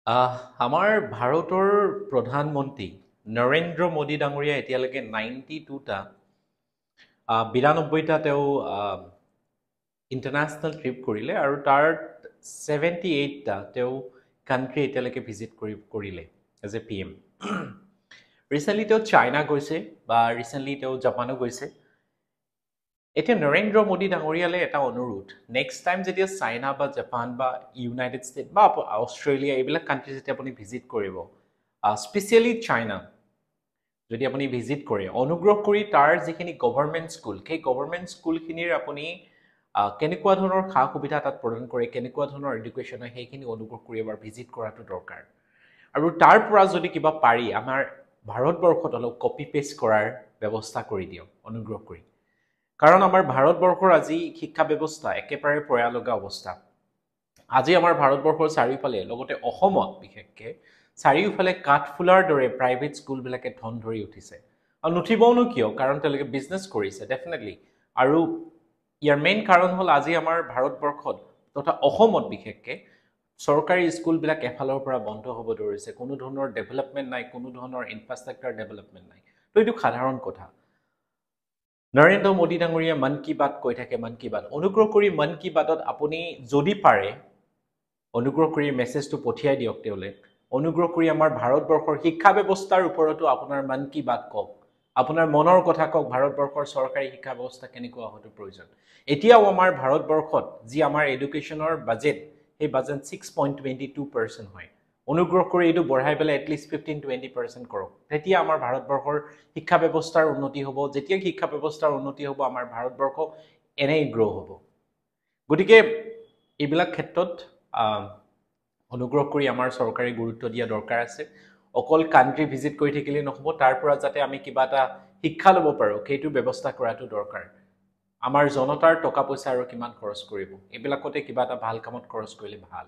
আমাৰ ভাৰতৰ প্ৰধানমন্ত্ৰী নৰেন্দ্ৰ মোদী ডাঙৰীয়া এতিয়ালৈকে 92টা 92টা তেওঁ ইণ্টাৰনেশ্যনেল ট্ৰিপ কৰিলে আৰু তাৰ 78টা তেওঁ কাণ্ট্ৰি এতিয়ালৈকে ভিজিট কৰিলে এজ এ PM ৰিচেণ্টলি তেওঁ চাইনা গৈছে বা ৰিচেণ্টলি তেওঁ জাপানো গৈছে এতিয়া নৰেন্দ্ৰ মোদী ডাঙৰীয়ালে এটা অনুৰোধ নেক্সট টাইম যেতিয়া চাইনা বা জাপান বা ইউনাইটেড ষ্টেট বা অষ্ট্ৰেলিয়া এইবিলাক কাণ্ট্ৰি যেতিয়া আপুনি ভিজিট কৰিব স্পেচিয়েলি চাইনা যদি আপুনি ভিজিট কৰে অনুগ্ৰহ কৰি তাৰ যিখিনি গভৰ্ণমেণ্ট স্কুল সেই গভৰ্ণমেণ্ট স্কুলখিনিৰ আপুনি কেনেকুৱা ধৰণৰ সা সুবিধা তাত প্ৰদান কৰে কেনেকুৱা ধৰণৰ এডুকেশ্যন হয় সেইখিনি অনুগ্ৰহ কৰি এবাৰ ভিজিট কৰাটো দৰকাৰ আৰু তাৰ পৰা যদি কিবা পাৰি আমাৰ ভাৰতবৰ্ষত অলপ কপি পেষ্ট কৰাৰ ব্যৱস্থা কৰি দিয়ক অনুগ্ৰহ কৰি কাৰণ আমাৰ ভাৰতবৰ্ষৰ আজি শিক্ষা ব্যৱস্থা একেবাৰে পয়া লগা অৱস্থা আজি আমাৰ ভাৰতবৰ্ষৰ চাৰিওফালে লগতে অসমত বিশেষকৈ চাৰিওফালে কাঠফুলাৰ দৰে প্ৰাইভেট স্কুলবিলাকে ধন ধৰি উঠিছে আৰু নুঠিবওনো কিয় কাৰণ তেওঁলোকে বিজনেছ কৰিছে ডেফিনেটলি আৰু ইয়াৰ মেইন কাৰণ হ'ল আজি আমাৰ ভাৰতবৰ্ষত তথা অসমত বিশেষকৈ চৰকাৰী স্কুলবিলাক এফালৰ পৰা বন্ধ হ'ব ধৰিছে কোনো ধৰণৰ ডেভেলপমেণ্ট নাই কোনো ধৰণৰ ইনফ্ৰাষ্ট্ৰাকচাৰ ডেভেলপমেণ্ট নাই তো এইটো সাধাৰণ কথা নৰেন্দ্ৰ মোদী ডাঙৰীয়া মন কি বাত কৈ থাকে মন কি বাত অনুগ্ৰহ কৰি মন কি বাতত আপুনি যদি পাৰে অনুগ্ৰহ কৰি মেছেজটো পঠিয়াই দিয়ক তেওঁলৈ অনুগ্ৰহ কৰি আমাৰ ভাৰতবৰ্ষৰ শিক্ষা ব্যৱস্থাৰ ওপৰতো আপোনাৰ মন কি বাত কওক আপোনাৰ মনৰ কথা কওক ভাৰতবৰ্ষৰ চৰকাৰী শিক্ষা ব্যৱস্থা কেনেকুৱা হোৱাটো প্ৰয়োজন এতিয়াও আমাৰ ভাৰতবৰ্ষত যি আমাৰ এডুকেশ্যনৰ বাজেট সেই বাজেট 6.22% হয় অনুগ্ৰহ কৰি এইটো বঢ়াই পেলাই এটলিষ্ট 15-20% কৰক তেতিয়া আমাৰ ভাৰতবৰ্ষৰ শিক্ষা ব্যৱস্থাৰ উন্নতি হ'ব যেতিয়া শিক্ষা ব্যৱস্থাৰ উন্নতি হ'ব আমাৰ ভাৰতবৰ্ষ এনেই গ্ৰ' হ'ব গতিকে এইবিলাক ক্ষেত্ৰত অনুগ্ৰহ কৰি আমাৰ চৰকাৰে গুৰুত্ব দিয়া দৰকাৰ আছে অকল কাণ্ট্ৰি ভিজিট কৰি থাকিলে নহ'ব তাৰ পৰা যাতে আমি কিবা এটা শিক্ষা ল'ব পাৰোঁ সেইটো ব্যৱস্থা কৰাটো দৰকাৰ আমাৰ জনতাৰ টকা পইচা আৰু কিমান খৰচ কৰিব এইবিলাকতে কিবা এটা ভাল কামত খৰচ কৰিলে ভাল